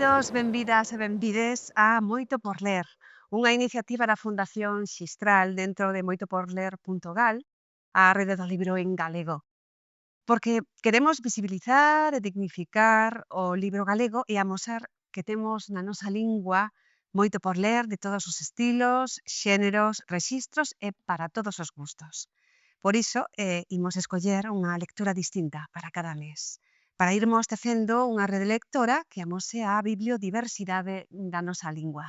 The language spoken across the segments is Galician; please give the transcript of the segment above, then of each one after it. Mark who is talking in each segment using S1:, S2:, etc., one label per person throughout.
S1: Benvidos, benvidas e benvides a Moito por Ler, unha iniciativa da Fundación Xistral dentro de moitoporler.gal, a rede do libro en galego. Porque queremos visibilizar e dignificar o libro galego e amosar que temos na nosa lingua moito por ler de todos os estilos, xéneros, rexistros e para todos os gustos. Por iso, imos escoller unha lectura distinta para cada mes, para irmos tecendo unha rede lectora que amose a bibliodiversidade da nosa lingua.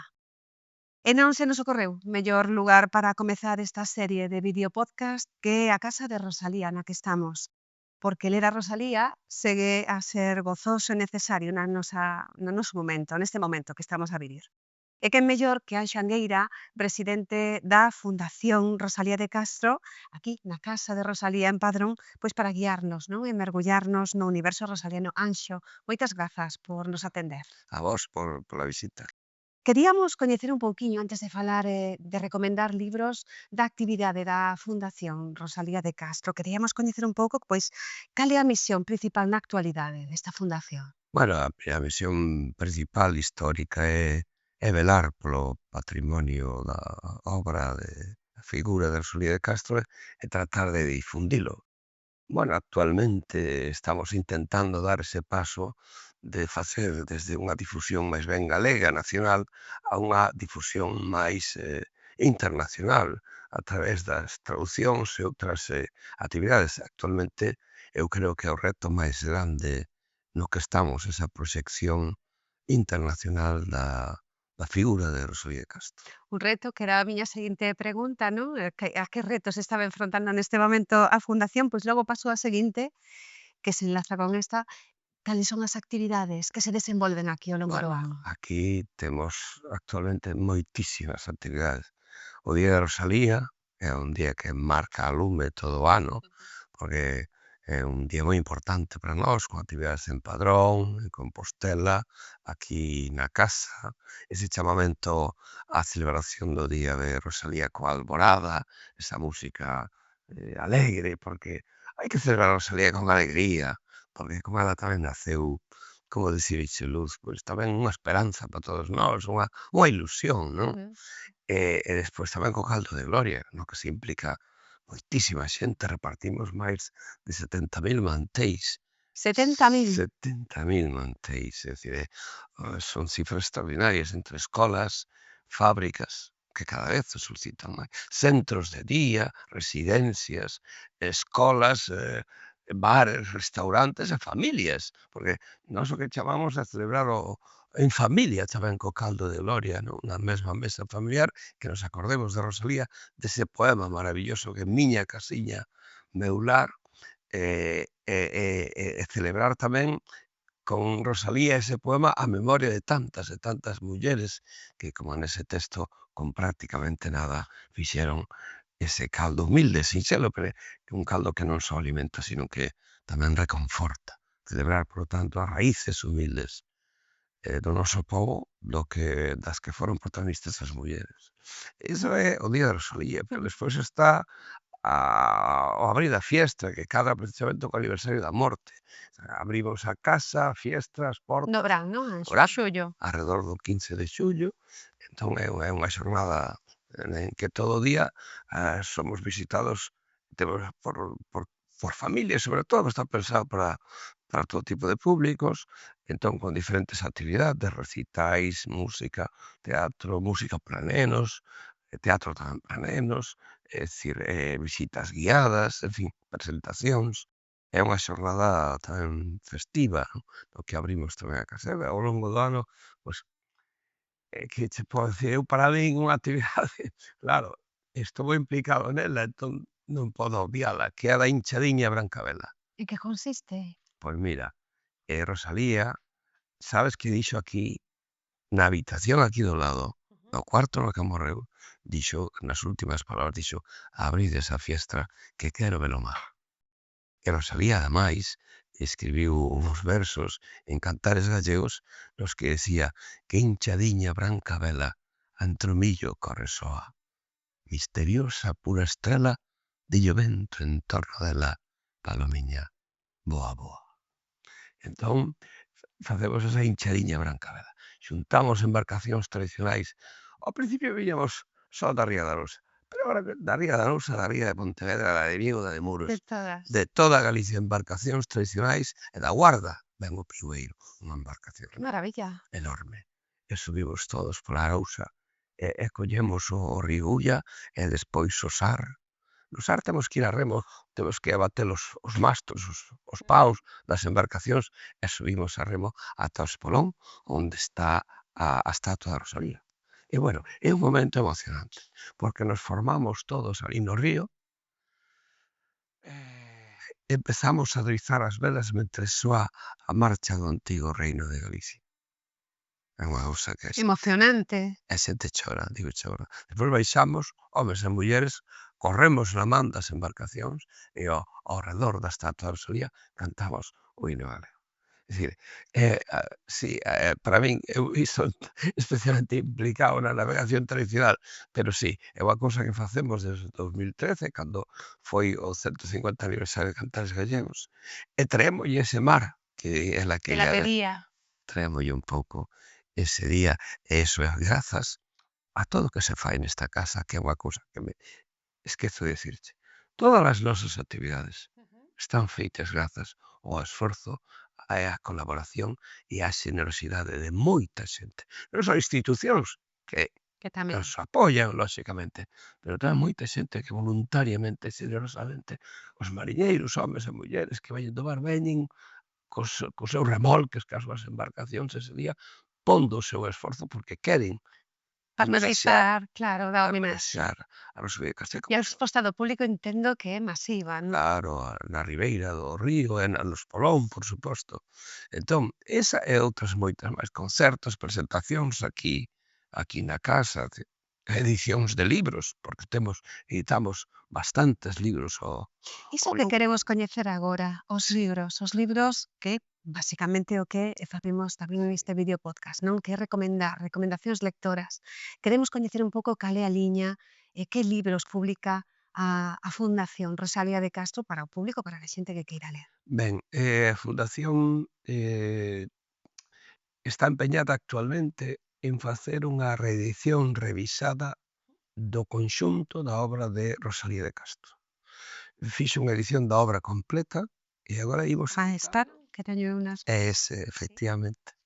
S1: E non se nos ocorreu mellor lugar para comezar esta serie de videopodcast que a casa de Rosalía na que estamos, porque ler a Rosalía segue a ser gozoso e necesario no noso momento, neste momento que estamos a vivir. E quen mellor que Anxo Angueira, presidente da Fundación Rosalía de Castro, aquí na casa de Rosalía en Padrón, pois para guiarnos, non? E mergullarnos no universo rosaliano. Anxo, moitas grazas por nos atender.
S2: A vos pola visita.
S1: Queríamos coñecer un pouquiño, antes de falar de recomendar libros, da actividade da Fundación Rosalía de Castro. Queríamos coñecer un pouco, pois, cal é a misión principal na actualidade desta fundación?
S2: Bueno, a misión principal histórica é velar polo patrimonio da obra da figura de Rosalía de Castro e tratar de difundilo. Bueno, actualmente estamos intentando dar ese paso de facer desde unha difusión máis ben galega, nacional, a unha difusión máis internacional, a través das traducións e outras actividades. Actualmente, eu creo que é o reto máis grande no que estamos, esa proxección internacional da figura de Rosalía de Castro.
S1: Un reto que era a miña seguinte pregunta, non? A que retos estaba enfrontando neste momento a Fundación? Pois logo paso á seguinte, que se enlaza con esta. Cales son as actividades que se desenvolven aquí ao longo do
S2: Bueno,
S1: ano?
S2: aquí temos actualmente moitísimas actividades. O Día de Rosalía é un día que marca a lume todo o ano, porque é un día moi importante para nós, con actividades en Padrón, en Compostela, aquí na casa, ese chamamento á celebración do Día de Rosalía coa alborada, esa música alegre, porque hai que celebrar a Rosalía con alegría, porque con ela tamén naceu, como dicir Luz, pois tamén unha esperanza para todos nós, unha ilusión, non?
S1: Ujú.
S2: E despois tamén co caldo de gloria, no que se implica moitísima xente, repartimos máis de 70.000 manteis.
S1: 70.000.
S2: 70.000 manteis, é dicir, son cifras extraordinarias entre escolas, fábricas, que cada vez se suscitan máis, centros de día, residencias, escolas, bares, restaurantes e familias, porque nós o que chamamos é celebrar en familia tamén co caldo de gloria, non? Na mesma mesa familiar, que nos acordemos de Rosalía, dese poema maravilloso que Miña casiña, meu lar, e celebrar tamén con Rosalía ese poema a memoria de tantas mulleres que, como nese texto, con prácticamente nada fixeron ese caldo humilde, sinxelo, pero que un caldo que non só alimenta, sino que tamén reconforta. Celebrar, por tanto, as raíces humildes do noso pobo, das que foron protagonistas as mulleres. Iso é o Día de Rosalía, pero despois está o abrir a fiestra, que cadra precisamente co aniversario da morte. Abrimos a casa, a fiestra, as portas,
S1: No verán, non, Anxo?
S2: verán,
S1: Xullo.
S2: arredor do 15 de xullo, entón é unha xornada en que todo o día somos visitados temos por familias, sobre todo, está pensado para todo tipo de públicos, entón con diferentes actividades, recitais, música, teatro, música para nenos, teatro tamén para nenos, é dicir, visitas guiadas, en fin, presentacións. É unha xornada tamén festiva, non? No que abrimos tamén a casa. E ao longo do ano, pois, que che podo dicir, eu para min unha actividade, claro, estou implicado nela, entón non podo obviala, que é a da hinchadiña Brancabela.
S1: En que consiste?
S2: Pois mira, Rosalía, sabes que dixo aquí, na habitación aquí do lado, no cuarto no que morreu, dixo, nas últimas palabras, dixo: "Abrides a fiestra que quero velo mar". E Rosalía, ademais, escribiu uns versos en cantares gallegos nos que decía: "Que hinchadiña branca vela, antro millo corre soa. Misteriosa pura estrela, dillo vento en torno dela, palomiña, boa, boa". Entón, facemos esa hinchadiña branca vela. xuntamos embarcacións tradicionais. Ao principio viñamos só da Ría da Arousa, pero agora da Ría da Arousa, da Ría de Pontevedra, da de Vigo, da de
S1: De
S2: Muros,
S1: todas.
S2: de toda Galicia, embarcacións tradicionais e da Guarda, ven o Piueiro, unha embarcación
S1: Que maravilla.
S2: enorme. E subimos todos pola Arousa e collemos o río Ulla e despois o Sar. No Sar temos que ir a remo, temos que abater os mastros, os paus das embarcacións e subimos a remo ata o Espolón, onde está a estatua da Rosalía. E, bueno, é un momento emocionante, porque nos formamos todos ali no río, empezamos a doizar as velas mentre soa a marcha do antigo reino de Galicia. É unha cousa que
S1: Emocionante.
S2: a xente chora, digo chora. Despois baixamos, homes e mulleres, corremos na man das embarcacións e ao redor da estatua da Rosalía cantamos o himno galego. É dicir, sí, para min, eu iso especialmente implicado na navegación tradicional, pero sí, é unha cousa que facemos desde 2013, cando foi o 150 aniversario de Cantares Gallegos, e traémolle ese mar, que é la que
S1: Que la pedía.
S2: traémolle un pouco ese día, e iso é grazas a todo o que se fai nesta casa, que é unha cousa que me esquezo de dicirche. Todas as nosas actividades están feitas grazas ao esforzo, á colaboración e á xenerosidade de moita xente. Non son institucións que
S1: Que tamén.
S2: nos apoian, lóxicamente, pero tamén moita xente que voluntariamente, xenerosamente, os mariñeiros, homes e mulleres que veñen do mar, veñen cos seus remolques, cas súas embarcacións ese día, pondo o seu esforzo porque queren
S1: Participar, claro, da homenaxe.
S2: homenaxear a Rosalía de Castro.
S1: E a resposta do público entendo que é masiva, non?
S2: Claro, na ribeira do río e no Espolón, por suposto. Entón, esa e outras moitas máis, concertos, presentacións aquí na casa, edicións de libros, porque editamos bastantes libros
S1: Iso que queremos coñecer agora, os libros que basicamente o que facemos tamén neste vídeo podcast, non? Que é recomendar, recomendacións lectoras. Queremos coñecer un pouco cal é a liña e que libros publica a Fundación Rosalía de Castro para o público, para a xente que queira ler.
S2: Ben, a Fundación está empeñada actualmente en facer unha reedición revisada do conxunto da obra de Rosalía de Castro. Fixo unha edición da obra completa e agora imos
S1: Estar, que teño unas...
S2: ese, efectivamente,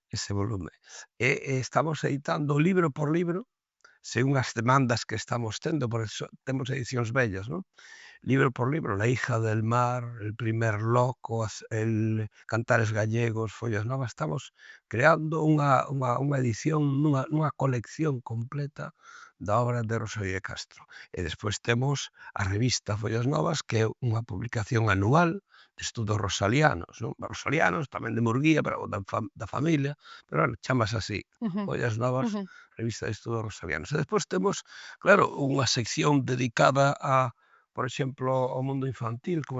S2: ese volume. E estamos editando libro por libro, según as demandas que estamos tendo, por eso temos edicións vellas, non? Libro por libro, La hija del mar, El primer loco, el Cantares gallegos, Follas novas, estamos creando unha edición, nunha colección completa da obra de Rosalía de Castro. E despois temos a revista Follas novas, que é unha publicación anual de estudos rosalianos, non? Rosalianos, tamén de Murguía, pero da familia, pero bueno, chamas así, Follas novas, revista de estudos rosalianos. E despois temos, claro, unha sección dedicada por exemplo, ao mundo infantil, como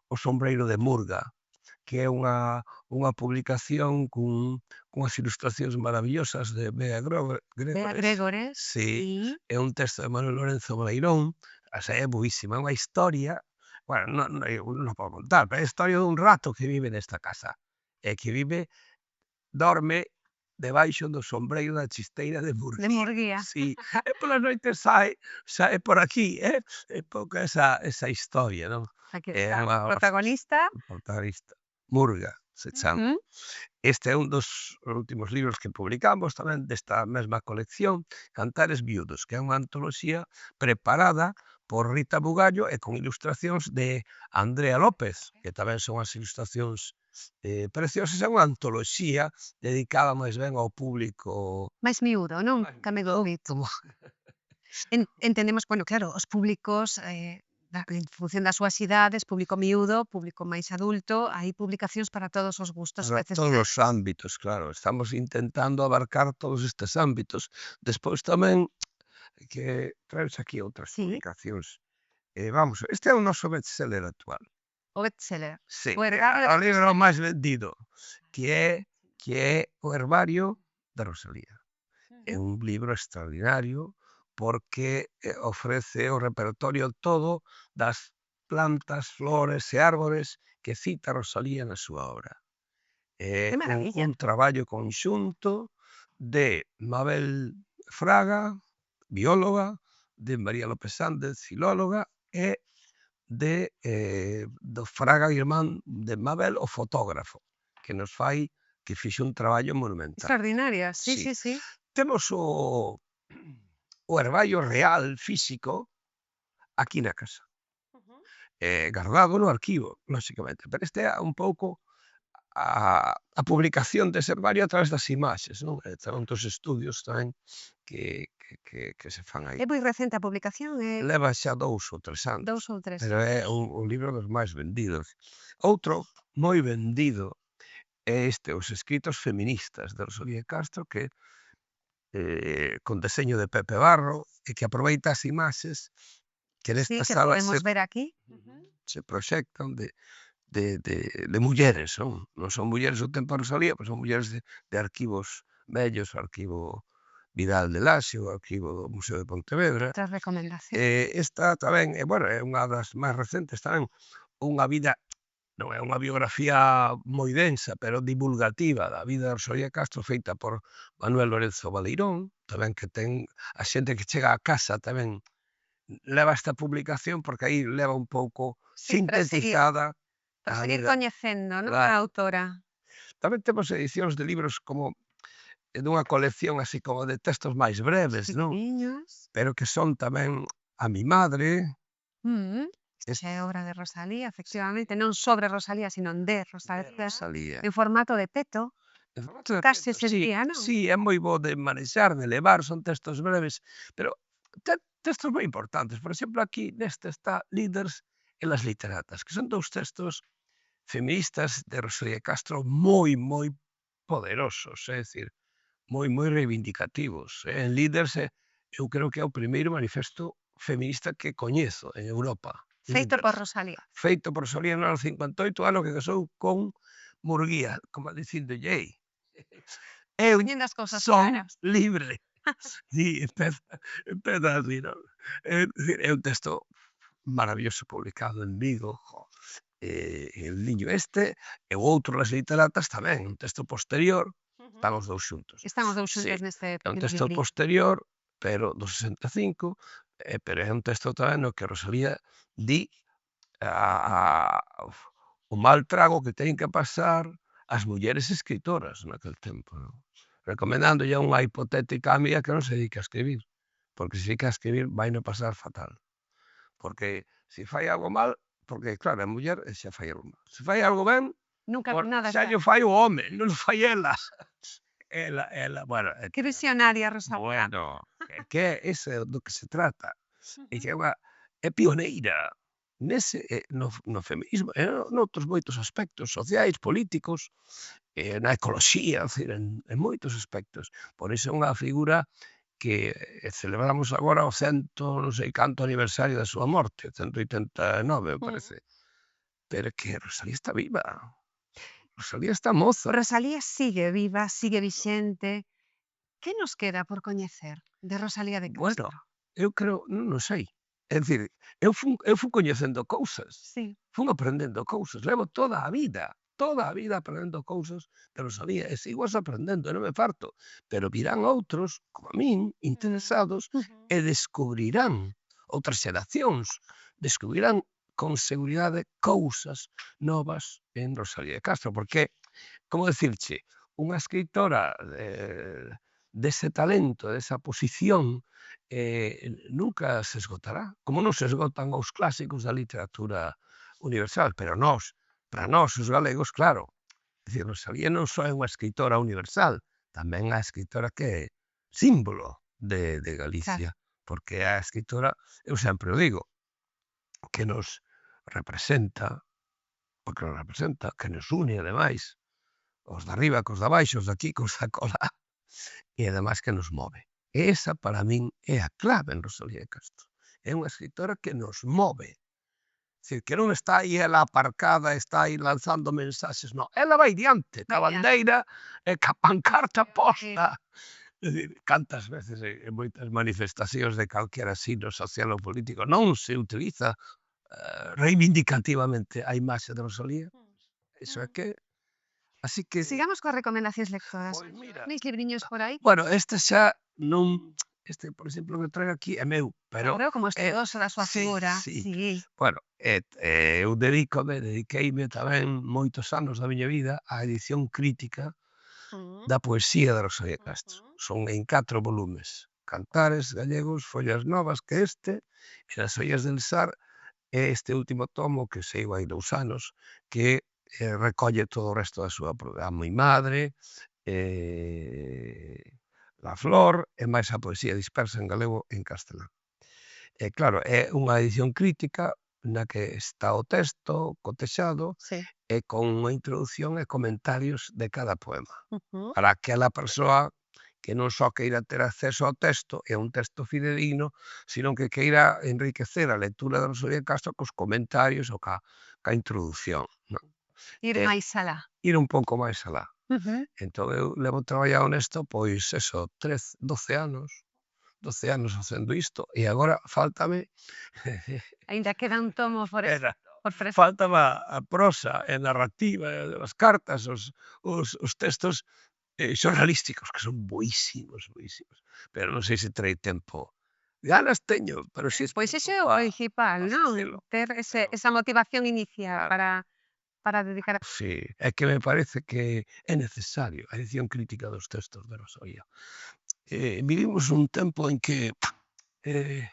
S2: O sombreiro de Murga, que é unha publicación cunhas ilustracións maravillosas de Bea
S1: Bea
S2: Gregores.
S1: Gregores.
S2: Sí, é un texto de Manuel Lorenzo Baleirón, é boísima, é unha historia, bueno, non podo contar, pero é a historia dun rato que vive nesta casa, e que dorme debaixo do sombreiro da chisteira de Murguía.
S1: De Murguía.
S2: Sí, e polas noites sae por aquí, é pouco esa historia, non?
S1: Aquí
S2: É
S1: está,
S2: unha
S1: protagonista.
S2: protagonista, Murga se chama. Este é un dos últimos libros que publicamos tamén desta mesma colección, Cantares viudos, que é unha antoloxía preparada por Rita Bugallo e con ilustracións de Andrea López, que tamén son as ilustracións preciosas. É unha antoloxía dedicada máis ben ao público
S1: máis miúdo, non? Entendemos, bueno, claro, os públicos en función das súas idades, público miúdo, público máis adulto, hai publicacións para todos os gustos.
S2: Para todos os ámbitos, claro. Estamos intentando abarcar todos estes ámbitos. Despois tamén que traes aquí outras publicacións. Vamos, este é o noso bestseller actual.
S1: O bestseller.
S2: Sí, o libro máis vendido, que é o Herbario de Rosalía. É un libro extraordinario porque ofrece o repertorio todo das plantas, flores e árbores que cita Rosalía na súa obra.
S1: Que maravilla.
S2: un traballo conxunto de Mabel Fraga, bióloga, de María López Sández, filóloga, e do Fraga irmán de Mabel, o fotógrafo, que fixo un traballo monumental.
S1: Extraordinaria, sí,
S2: Sí.
S1: sí, sí.
S2: Temos o herbario real físico aquí na casa, guardado no arquivo, lóxicamente, pero este é un pouco a publicación dese herbario a través das imaxes, non? E outros estudios tamén que se fan aí.
S1: É moi recente a publicación,
S2: Leva xa 2 ou 3 anos,
S1: 2 ou 3
S2: pero é
S1: anos.
S2: un libro dos máis vendidos. Outro moi vendido é Os escritos feministas, de Rosalía de Castro, que con deseño de Pepe Barro, e que aproveita as imaxes que
S1: Sí,
S2: nesta
S1: que
S2: sala
S1: podemos ver aquí.
S2: se proxectan de mulleres, non son mulleres do tempo de Rosalía, pois son mulleres de arquivos vellos, o arquivo Vidal de Laxe, o arquivo do Museo de Pontevedra.
S1: Outra recomendación.
S2: Esta tamén, bueno, é unha das máis recentes tamén, unha vida, non é unha biografía moi densa, pero divulgativa da vida de Rosalía Castro, feita por Manuel Lorenzo Baleirón, tamén que ten a xente que chega á casa tamén leva esta publicación porque aí leva un pouco
S1: Sí,
S2: sintetizada
S1: para
S2: a
S1: seguir
S2: vida.
S1: coñecendo, non, a
S2: Claro.
S1: autora.
S2: Tamén temos edicións de libros como dunha colección así como de textos máis breves, non?
S1: Pequeniños.
S2: Pero que son tamén A mi madre.
S1: Isto
S2: Es-
S1: xa é obra de Rosalía, efectivamente, non sobre Rosalía, sino de Rosalía,
S2: Rosalía.
S1: en formato de peto,
S2: En formato de
S1: case
S2: texto,
S1: se
S2: sí,
S1: diría, non?
S2: sí, é moi bo de manexar, de levar, son textos breves, pero textos moi importantes. Por exemplo, aquí neste está Líderes e las literatas, que son 2 textos feministas de Rosalía Castro moi poderosos, é dicir, moi reivindicativos. En Líderes eu creo que é o primeiro manifesto feminista que coñezo en Europa.
S1: Feito por
S2: Líderes.
S1: Rosalía.
S2: Feito por Rosalía no ano 58, ano que casou con Murguía, como dicindolle, ei, eu
S1: Poñendo as cousas
S2: son
S1: claras.
S2: libre. Sí, empeza así, non? É dicir, é un texto maravilloso publicado en Vigo, El niño este, e o outro Las literatas tamén, un texto posterior, están os 2 xuntos.
S1: Están os 2
S2: Sí,
S1: xuntos neste
S2: é un
S1: pequeno
S2: texto
S1: libriño.
S2: posterior, pero do 65, pero é un texto tamén no que Rosalía di a o mal trago que teñen que pasar as mulleres escritoras naquel tempo, non? Recomendándolle a unha hipotética amiga que non se dedique a escribir, porque se dedica a escribir vaino pasar fatal. Porque se fai algo mal, porque claro, a muller xa fai algo mal. Se fai algo ben,
S1: Nunca nada
S2: xa
S1: está.
S2: llo fai o home, non o fai ela. Bueno,
S1: Que visionaria, Rosalía.
S2: bueno, que é ese do que se trata. E que é pioneira nese, no feminismo, e noutros moitos aspectos sociais, políticos, na ecoloxía, decir, en moitos aspectos. Por iso é unha figura que celebramos agora o non sei canto aniversario da súa morte, 189, me parece. Pero que Rosalía está viva. Rosalía está moza.
S1: Rosalía sigue viva, sigue vixente. Que nos queda por coñecer de Rosalía de
S2: Bueno,
S1: Castro?
S2: eu creo, non sei. É dicir, eu fun coñecendo cousas,
S1: Sí.
S2: fun aprendendo cousas, levo toda a vida aprendendo cousas de Rosalía, e sigo aprendendo, e non me farto, pero virán outros, como a min, interesados, e descubrirán, outras xeracións, descubrirán con seguridade cousas novas en Rosalía de Castro, porque, como decirche, unha escritora dese talento, desa posición, nunca se esgotará, como non se esgotan os clásicos da literatura universal, pero para nós, os galegos, claro, dicir, Rosalía non só é unha escritora universal, tamén é a escritora que é símbolo de Galicia, porque é a escritora, eu sempre o digo, que nos representa, que nos une, ademais, os de arriba, cos de abaixo, os de aquí, cos de acolá, e ademais que nos move. Esa, para min, é a clave en Rosalía de Castro. É unha escritora que nos move. Dicir, que non está aí ela aparcada, está aí lanzando mensaxes, non. Ela vai diante, ca bandeira e ca pancarta posta. É dicir, cantas veces en moitas manifestacións de calquera signo social ou político non se utiliza reivindicativamente a imaxe de Rosalía. Iso é que Así que,
S1: Sigamos coas recomendacións lectoras.
S2: pois mira,
S1: Tenéis libriños por aí?
S2: bueno, este xa non, este, por exemplo, que traio aquí é meu, pero
S1: Claro, como
S2: é,
S1: estudioso da súa
S2: sí,
S1: figura.
S2: sí.
S1: Sí.
S2: Bueno, eu dediqueime tamén moitos anos da miña vida á edición crítica
S1: Mm.
S2: da poesía de Rosalía Castro.
S1: Ujú.
S2: Son en 4 volumes: Cantares gallegos, Follas novas, que este, e As ollas del Sar, é este último tomo que saiu hai 2 anos, que recolle todo o resto da súa A mi madre, La flor e máis a poesía dispersa en galego e en castelán. E claro, é unha edición crítica na que está o texto cotexado
S1: Sí.
S2: e con unha introducción e comentarios de cada poema.
S1: Ujú.
S2: Para aquela persoa que non só queira ter acceso ao texto e a un texto fidedigno, sino que queira enriquecer a lectura de Rosalía de Castro cos comentarios ou ca introdución, non?
S1: Ir
S2: E
S1: máis alá.
S2: ir un pouco máis alá.
S1: Ujú.
S2: Entón eu levo traballado nesto, pois eso, 12 anos, 12 anos facendo isto, e agora fáltame
S1: Aínda queda un tomo
S2: era
S1: por fres
S2: fáltame a prosa e narrativa, as cartas, os textos xornalísticos, que son boísimos, boísimos, pero non sei se terei tempo. Ganas teño, pero si
S1: Pois
S2: tempo
S1: iso é o principal,
S2: pa
S1: non?
S2: facelo.
S1: Ter
S2: Pero,
S1: esa motivación inicial
S2: claro,
S1: para dedicar
S2: sí, é que me parece que é necesario a edición crítica dos textos de Rosalía. Vivimos un tempo en que eh,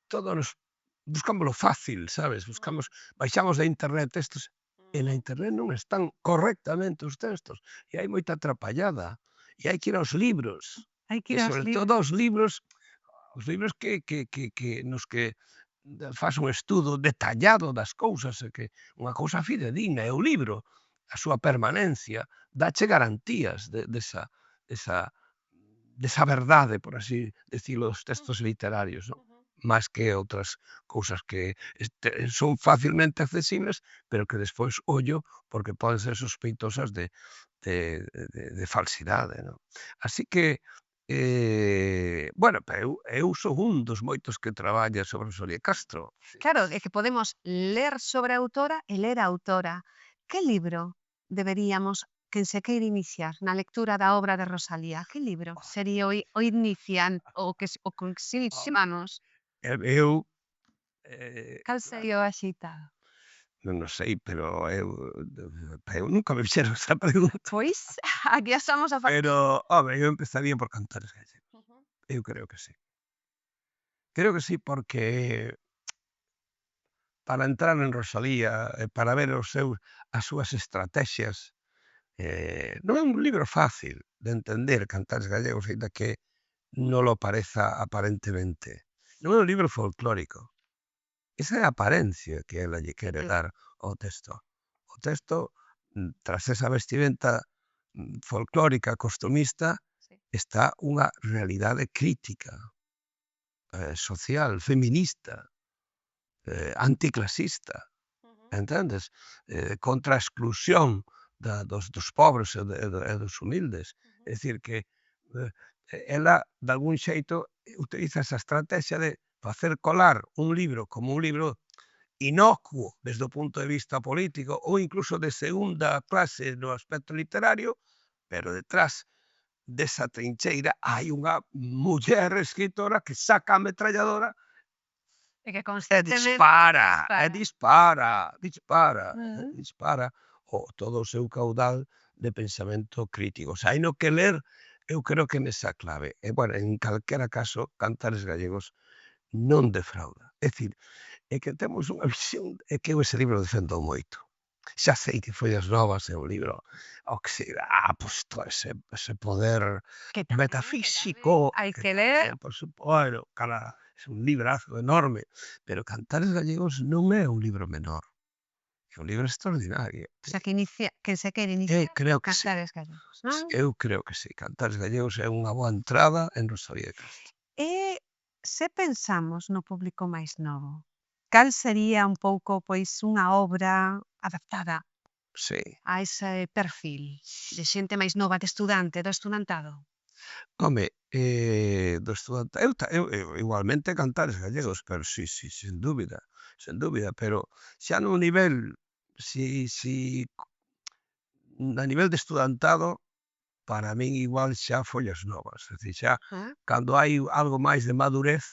S2: todo nos buscamos lo fácil, sabes? Baixamos da internet textos e na internet non están correctamente os textos e hai moita atrapallada e hai que ir aos libros
S1: hai que
S2: e
S1: ir aos
S2: sobre todo
S1: libros.
S2: os libros que nos que fas un estudo detallado das cousas e que unha cousa fidedigna é o libro, a súa permanencia, dache garantías desa desa verdade, por así decirlo, dos textos literarios, non? Máis que outras cousas que son facilmente accesibles, pero que despois ollo porque poden ser sospeitosas de falsidade, non? Así que, bueno, pero eu son un dos moitos que traballa sobre Rosalía Castro. Sí.
S1: Claro, é que podemos ler sobre a autora e ler a autora. Que libro deberíamos, quen se queira iniciar na lectura da obra de Rosalía, que libro sería o inician o con que se
S2: Oh,
S1: iniciamos?
S2: eu,
S1: Cal
S2: claro,
S1: sería o axeitado?
S2: non o sei, pero eu nunca me fixeron esa pregunta.
S1: Pois, aquí estamos a
S2: Pero, home, eu empezaría por Cantares gallegos. Eu creo que sí. Creo que sí, porque para entrar en Rosalía, para ver as súas estratexias, non é un libro fácil de entender, Cantares gallegos, aínda que non lo pareza aparentemente. Non é un libro folclórico. Esa é a aparencia que ela lle quere dar ao texto. O texto, tras esa vestimenta folclórica, costumista,
S1: Sí.
S2: está unha realidade crítica, social, feminista, anticlasista, entendes? Contra a exclusión dos pobres e dos humildes. É dicir que eh, ela, de algún xeito, utiliza esa estrategia de facer colar un libro como un libro inocuo desde o punto de vista político ou incluso de segunda clase no aspecto literario, pero detrás desa trincheira hai unha muller escritora que saca a ametralladora
S1: E que
S2: e
S1: constantemente
S2: dispara, e
S1: dispara.
S2: dispara, dispara,
S1: Mm.
S2: dispara todo o seu caudal de pensamento crítico. O sea, haino que ler, eu creo que nesa clave. E, bueno, en calquera caso, Cantares gallegos non defrauda. É dicir, é que temos unha visión, é que eu ese libro defendo moito. Xa sei que Follas novas é un libro ao que se dá, pois, todo ese poder
S1: Que
S2: metafísico,
S1: tamén hai
S2: que
S1: que ler.
S2: tamén, por suposto, cara, é un librazo enorme, pero Cantares gallegos non é un libro menor, é un libro extraordinario.
S1: O sea, que se quere
S2: Eu
S1: iniciar
S2: creo que sí,
S1: Cantares Gallegos, non?
S2: eu creo que sí. Cantares gallegos é unha boa entrada en Rosalía de Castro.
S1: E se pensamos no público máis novo, cal sería un pouco, pois, unha obra adaptada
S2: Sí.
S1: a ese perfil de xente máis nova, de estudante, do estudantado?
S2: Home, do estudante eu igualmente Cantares gallegos, pero sí, sí, sen dúbida, pero xa nun nivel, si a nivel de estudantado, para min igual xa Follas Novas. É dicir, xa
S1: Ah,
S2: cando hai algo máis de madurez,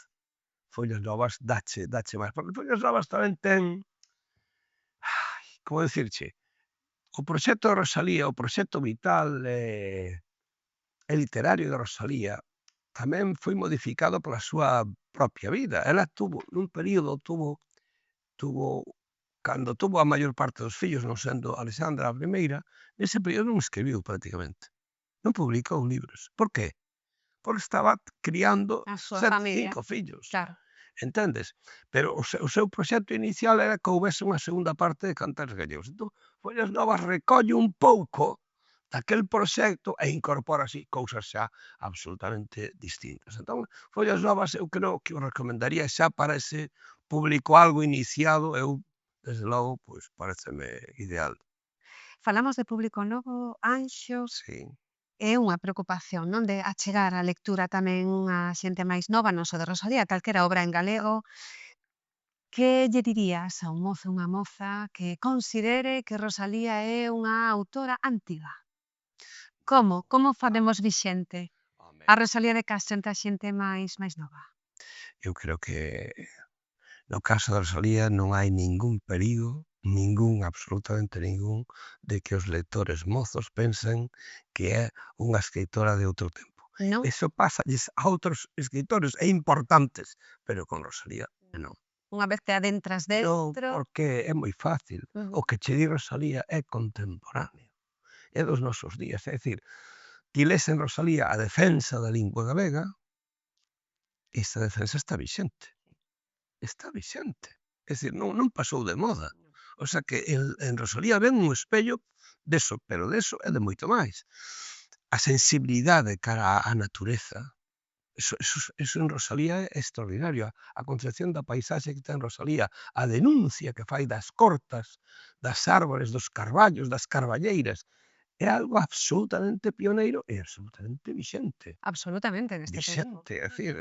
S2: Follas Novas dache máis. Porque Follas Novas tamén ten, como dicirche, o proxecto de Rosalía, o proxecto vital e literario de Rosalía tamén foi modificado pola súa propia vida. Ela tuvo, nun período, tuvo cando tuvo a maior parte dos fillos, non sendo Alexandra a primeira, nese período non escribiu prácticamente. Non publicou libros. Por qué? Porque estaba criando
S1: a súa
S2: 5
S1: familia,
S2: fillos,
S1: claro.
S2: entendes? Pero o seu proxecto inicial era que houbese unha segunda parte de Cantares Gallegos. Entón, Follas Novas recolle un pouco daquel proxecto e incorpora así cousas xa absolutamente distintas. Entón, Follas Novas eu creo que o recomendaría xa para ese público algo iniciado, eu, desde logo, pois paréceme ideal.
S1: Falamos de público novo, Anxo,
S2: Sí.
S1: é unha preocupación, non, de achegar a lectura tamén a xente máis nova, non só de Rosalía, calquera obra en galego. Que lle dirías a un mozo, unha moza que considere que Rosalía é unha autora antiga? Como facemos vixente
S2: Home,
S1: a Rosalía de Castro entre a xente máis nova?
S2: eu creo que no caso da Rosalía non hai ningún perigo, absolutamente ningún, de que os lectores mozos pensen que é unha escritora de outro tempo.
S1: Non?
S2: Eso pásalles a outros escritores e importantes, pero con Rosalía
S1: Non.
S2: non.
S1: Unha vez te adentras
S2: Non,
S1: dentro.
S2: porque é moi fácil.
S1: Ujú.
S2: O que che di Rosalía é contemporáneo, é dos nosos días. É dicir, ti les en Rosalía a defensa da lingua galega, esa defensa está vixente. Está vixente. É dicir, non pasou de moda. O sea que en Rosalía ven un espello deso, pero deso e de moito máis. A sensibilidade cara á natureza, eso en Rosalía é extraordinario. A concepción da paisaxe que ten Rosalía, a denuncia que fai das cortas, das árbores, dos carballos, das carballeiras, é algo absolutamente pioneiro e absolutamente vixente.
S1: Absolutamente, neste tempo.
S2: Vixente, é dicir,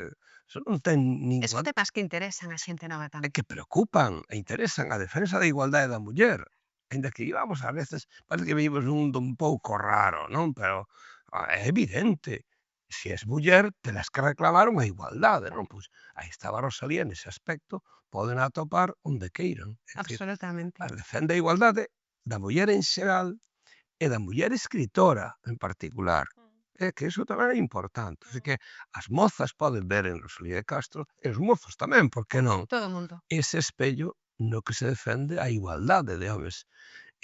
S2: eso non ten
S1: E son
S2: ningún.
S1: temas que interesan a xente nova
S2: E
S1: tamén.
S2: que preocupan e interesan a defensa da igualdade da muller, aínda que vivamos ás veces, parece que vivimos nun mundo un pouco raro, non? Pero é evidente, se es muller, telas que reclamar unha igualdade, non? Pois aí estaba Rosalía nese aspecto, poden atopar onde queiran, é dicir,
S1: Absolutamente.
S2: defende a igualdade da muller en xeral e da muller escritora en particular. É que iso tamén é importante, así que as mozas poden ver en Rosalía de Castro, e os mozos tamén, por que non?
S1: Todo o mundo.
S2: Ese espello no que se defende a igualdade de homes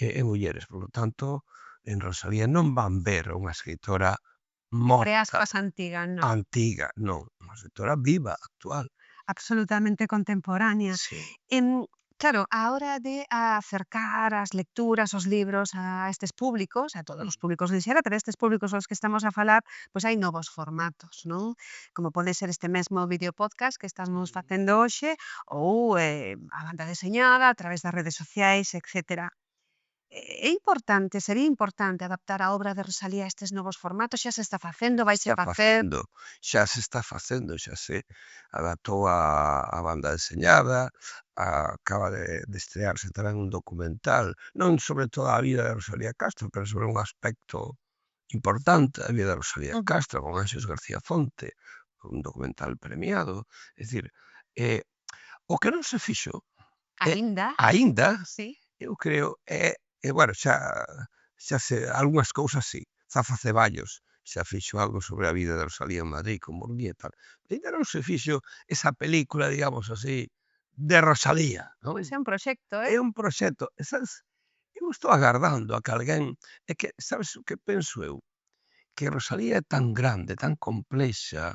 S2: e mulleres. Por lo tanto, en Rosalía non van ver unha escritora
S1: Entre
S2: morta,
S1: aspas, antiga, non.
S2: antiga, non, unha escritora viva, actual.
S1: Absolutamente contemporánea.
S2: Sí.
S1: Claro, a hora de acercar as lecturas, os libros a estes públicos, a todos os públicos dixera, pero estes públicos aos que estamos a falar, pois hai novos formatos, non? Como pode ser este mesmo videopodcast que estamos facendo hoxe ou a banda deseñada a través das redes sociais, etcétera. É importante, sería importante adaptar a obra de Rosalía a estes novos formatos, xa se está facendo, vaise
S2: Está
S1: facer.
S2: facendo, xa se está facendo, xa se adaptou a banda deseñada, acaba de estrearse tamén un documental, non sobre toda a vida de Rosalía Castro, pero sobre un aspecto importante da vida de Rosalía
S1: Ujú.
S2: Castro, con Anxos García Fonte, un documental premiado. É dicir, o que non se fixo é,
S1: Aínda,
S2: aínda,
S1: sí.
S2: eu creo, bueno, xa se algunhas cousas sí. Zafa Ceballos xa fixo algo sobre a vida de Rosalía en Madrid con Murguía e tal. Aínda non se fixo esa película, digamos así, de Rosalía, non?
S1: Pois é un proxecto,
S2: É un proxecto, e sabes, eu estou agardando a que alguén, é que sabes o que penso eu? Que Rosalía é tan grande, tan complexa,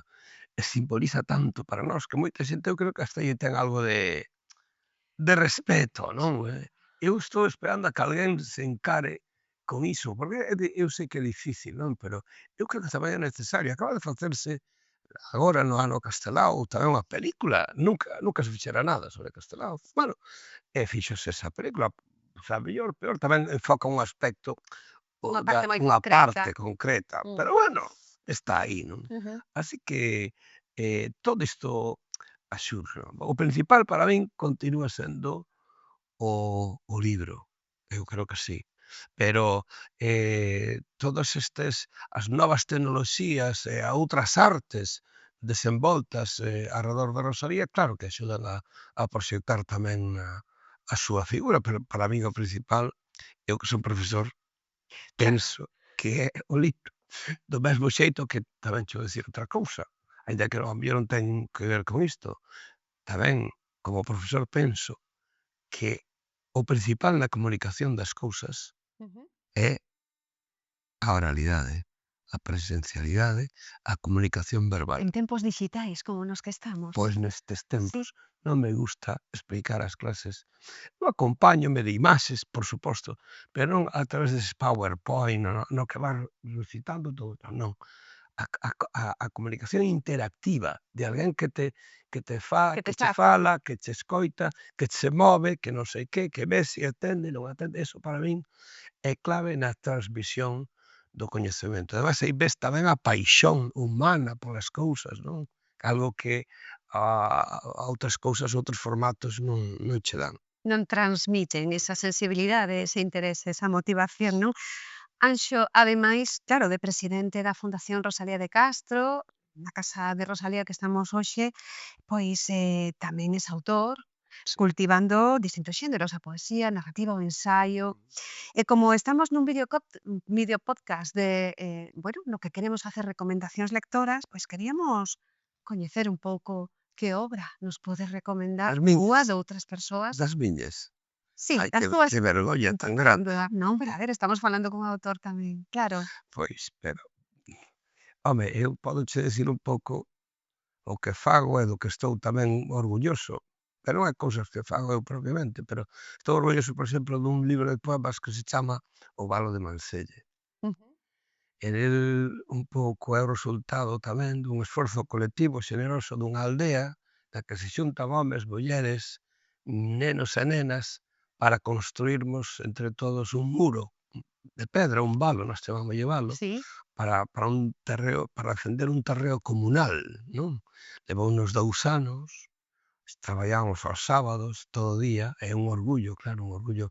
S2: e simboliza tanto para nós que moita xente eu creo que hasta lle ten algo de respeto, non? Eu estou esperando a que alguén se encare con iso, porque eu sei que é difícil, non? Pero eu creo que tamén é necesario. Acaba de facerse agora no ano Castelao tamén unha película, nunca se fixera nada sobre Castelao. Bueno, e fíxose esa película, pois a mellor, peor, tamén enfoca un aspecto,
S1: Unha parte moi
S2: unha
S1: concreta.
S2: parte concreta,
S1: Mm.
S2: pero bueno, está aí, non?
S1: Ujú.
S2: Así que todo isto axuda. O principal para min continúa sendo o libro, eu creo que sí. pero todas as novas tecnoloxías e a outras artes desenvoltas arredor da Rosalía, claro que axudan a proxectar tamén a súa figura, pero para min o principal, eu que son profesor,
S1: Claro.
S2: penso que é o libro. Do mesmo xeito que tamén che vou dicir outra cousa, aínda que a mellor non ten que ver con isto, tamén como profesor penso que o principal na comunicación das cousas
S1: Ujú.
S2: é a oralidade, a presencialidade, a comunicación verbal.
S1: En tempos dixitais como nos que estamos.
S2: Pois nestes
S1: Sí.
S2: tempos non me gusta explicar as clases. Eu acompáñome de imaxes, por suposto, pero non a través deses PowerPoint, no que vas recitando todo, non. A comunicación interactiva de alguén
S1: Que te
S2: que che
S1: está
S2: fala, que che escoita, que se move, que non sei que ves se atende, non atende, eso para min é clave na transmisión do coñecemento. Ademais, aí ves tamén a paixón humana polas cousas, non? Algo que a outras cousas, outros formatos non che dan.
S1: non transmiten esa sensibilidade, ese interese, esa motivación, non? Anxo, ademais, claro, de presidente da Fundación Rosalía de Castro, na casa de Rosalía que estamos hoxe, pois tamén é autor, cultivando distintos xéneros, a poesía, a narrativa, o ensaio. E como estamos nun videopodcast de, bueno, no que queremos facer recomendacións lectoras, pois queríamos coñecer un pouco que obra nos podes recomendar
S2: As
S1: túa,
S2: miñas,
S1: de outras persoas.
S2: das miñas.
S1: Sí,
S2: Ai,
S1: das túas.
S2: que vergoña tan grande.
S1: Non, pero a ver, estamos falando cun autor tamén, claro.
S2: Pois, pero, home, eu pódoche dicir un pouco o que fago e do que estou tamén orgulloso, pero non é cousas que fago eu propiamente, pero estou orgulloso, por exemplo, dun libro de poemas que se chama O valo de Manselle.
S1: Ujú.
S2: E el un pouco é o resultado tamén dun esforzo colectivo xeneroso dunha aldea na que se xuntan homes, mulleres, nenos e nenas para construirmos entre todos un muro de pedra, un valo, nós chamámoslle valo,
S1: Sí,
S2: para un terreo, para defender un terreo comunal, non? Levounos 2 anos, traballamos aos sábados todo o día, é un orgullo, claro, un orgullo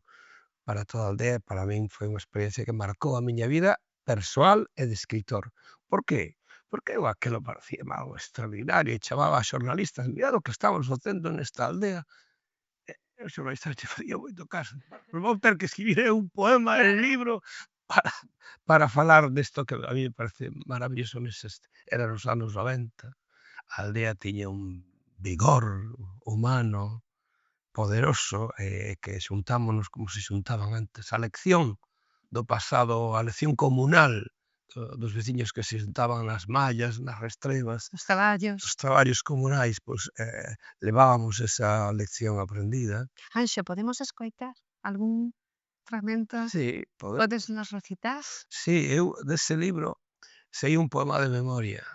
S2: para toda a aldea, para min foi unha experiencia que marcou a miña vida persoal e de escritor. Por que? Porque eu aquelo parecía algo extraordinario e chamaba a xornalistas, mirad o que estamos facendo nesta aldea. E os xornalistas che facía moito caso. Pois vou ter que escribir eu un poema en
S1: claro.
S2: libro para, para falar desto que a mí me parece maravilloso neses, era nos anos 90. A aldea tiña un vigor humano poderoso que xuntámonos como se xuntaban antes. A lección do pasado, a lección comunal dos veciños que se xuntaban nas mallas, nas restrebas,
S1: Os traballos.
S2: dos traballos comunais, pois levábamos esa lección aprendida.
S1: Anxo, podemos escoitar algún fragmento?
S2: Sí,
S1: Podes nos recitar?
S2: sí, eu dese libro sei un poema de memoria.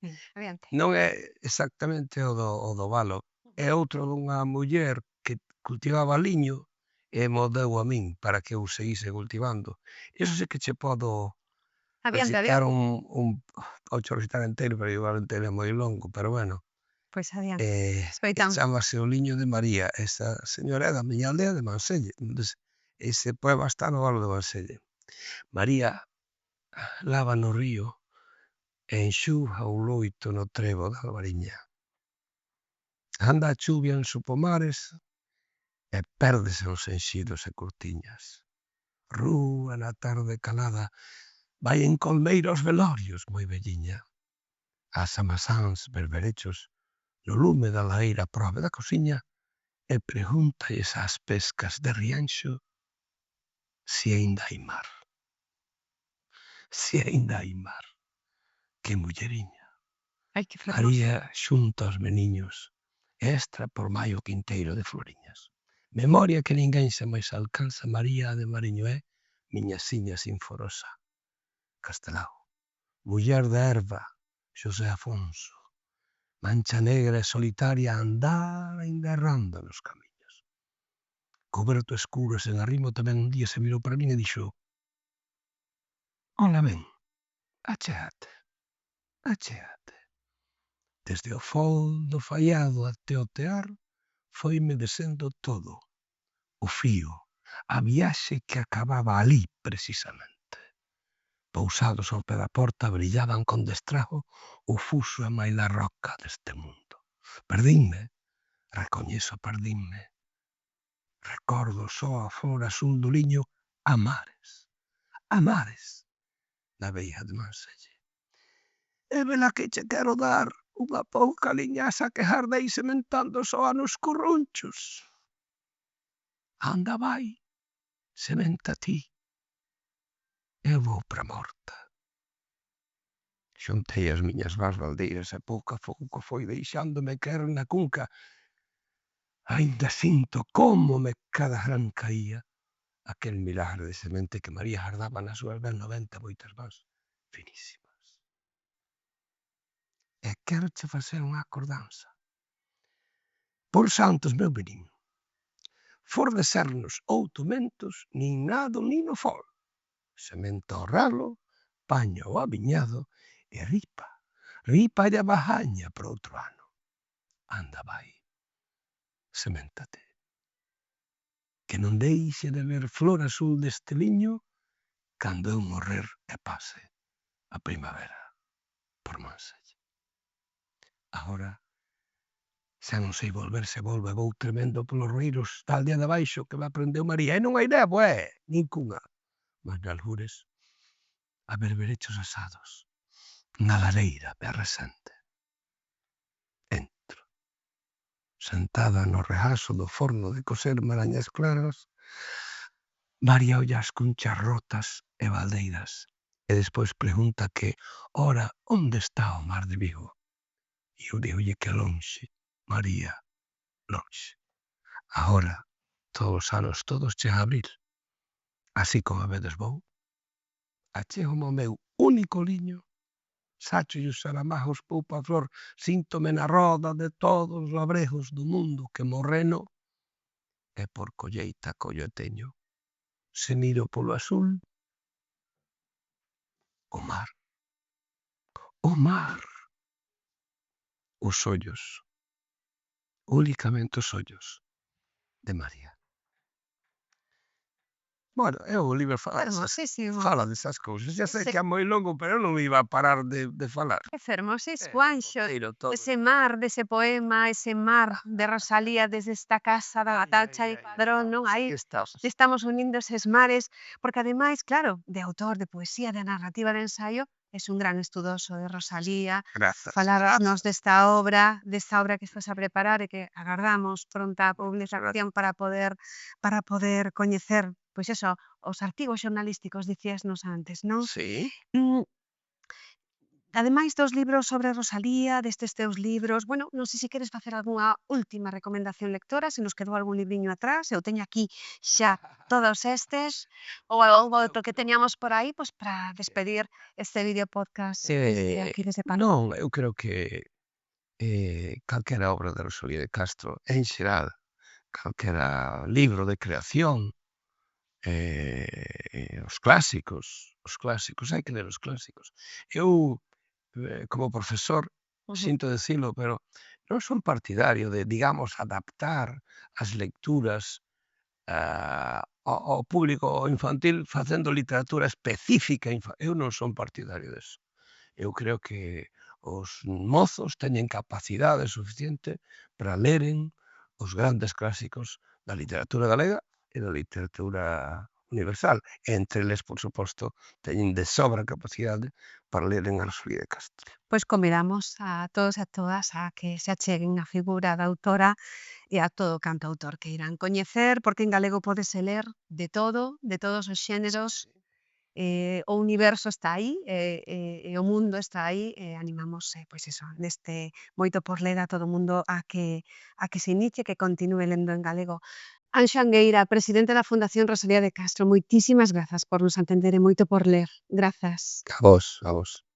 S1: Veña, adiante.
S2: Non é exactamente o do valo, é outro dunha muller que cultivaba liño e mo deu a min para que eu seguise cultivando. Iso sí que che podo
S1: Adiante,
S2: recitar
S1: adiante.
S2: un podo recitar enteiro, pero igualmente é moi longo, pero bueno,
S1: Pois adiante. Escoitamos.
S2: chámase O liño de María. Esa señora é da miña aldea de Manselle, entonces ese poema está no valo de Manselle. María lava no río e enxuga o loito no trebo da Albariña. Anda a chuvia en Sopomares e pérdese os enxidos e curtiñas. Rúa na tarde calada vai en colmeiro aos velorios, moi velliña. As amasáns berberechos no lume da laeira probe da cociña e pregúntalles ás pescas de Rianxo se aínda hai mar. Se aínda hai mar. Que mulleriña.
S1: Ai, que fermoso.
S2: María xunta aos meniños e extra por mai o quinteiro de floriñas. Memoria que ninguén xa máis alcanza, María de Mariño é miña siña sinforosa. Castelao, muller da herba, Xosé Afonso, mancha negra e solitaria a andar ainda errando nos camiños. Coberto escuro e sen arrimo tamén un día se virou para min e dixo: "Ola, ven, achégate, achégate". Desde o fol do faiado até o tear, foime desendo todo. O fío, a viaxe que acababa alí precisamente. Pousados ao pé da porta brillaban con destrago o fuso e maila roca deste mundo. Perdínme, recoñezo perdínme. Recordo só a flor azul do liño a mares, na beira de Manselle. E vela que che quero dar, unha pouca liñasa que jardei sementando só nos currunchos. Anda vai, sementa ti, eu vou pra morta. Xuntei as miñas vas baldeiras e pouco a pouco foi deixándome caer na cunca. Ainda sinto como me cada gran caía aquel milagre de semente que María jardaba nas súas ben 90 moitas vas finísimas. E quero che facer unha acordanza. Por santos, meu menino, for de sernos ou tumentos, nin nado nin no fol. Sementa ao ralo, paña ao aviñado e ripa e bajaña para outro ano. Anda vai, seméntate. Que non deixe de ver flor azul deste liño cando eu morrer e pase a primavera por Manselle. Agora, xa non sei volver se volve, vou tremendo polos ruíros da aldea de abaixo que me aprendeu María. E non hai néboa, nincunha. Mas nalgures, a berberechos asados, na lareira berresente. Entro, sentada no rehaso do forno de coser marañas claras, María olla as cunchas rotas e baldeiras, e despois pregunta que, ora, onde está o mar de Vigo? E eu digolle que lonxe, María, lonxe. Agora, todos os anos, todos chega abril. Así como vedes vou, achégome ao meu único liño, sacho e os saramajos poupa a flor, síntome na roda de todos os labregos do mundo que morreno, e por colleita collo e teño. Se miro polo azul, o mar. O mar. Os ollos. Únicamente os ollos de María. Bueno, o libro fala desas cousas. Xa sei que é moi longo, pero eu non iba a parar de falar.
S1: É fermosísimo, Anxo, ese mar dese poema, ese mar de Rosalía desde esta casa da Gatacha e Padrón, non? Aí estamos unindo eses mares, porque ademais, claro, de autor de poesía, de narrativa, de ensaio, es un gran estudoso de Rosalía.
S2: Grazas.
S1: Falarnos desta obra que estás a preparar e que agardamos pronta a publicación para poder coñecer, pois eso, os artigos xornalísticos dicíasnos antes, non?
S2: Sí.
S1: Ademais dos libros sobre Rosalía, destes teus libros, bueno, non sei se queres facer algunha última recomendación lectora, se nos quedou algún libriño atrás, eu teño aquí xa todos estes, ou outro que teñamos por aí, pois para despedir este vídeo podcast aquí desde Palo.
S2: Non, eu creo que calquera obra de Rosalía de Castro, en xeral, calquera libro de creación, os clásicos, hai que ler os clásicos. Eu, como profesor, sinto dicilo, pero non son partidario de, digamos, adaptar as lecturas ao público infantil facendo literatura específica. Eu non son partidario deso. Eu creo que os mozos teñen capacidade suficiente para leren os grandes clásicos da literatura galega e da literatura universal. Entre eles, por suposto, teñen de sobra capacidade para leren a Rosalía de Castro.
S1: Pois convidamos a todos e a todas a que se acheguen á figura da autora e a todo canto autor que irán coñecer, porque en galego pódese ler de todo, de todos os xéneros. O universo está aí, e o mundo está aí, e animamos, pois eso, neste moito por ler a todo o mundo a que se inicie, que continúe lendo en galego. Anxo Angueira, presidente da Fundación Rosalía de Castro, moitísimas grazas por nos atender e moito por ler. Grazas.
S2: A vos, a vos.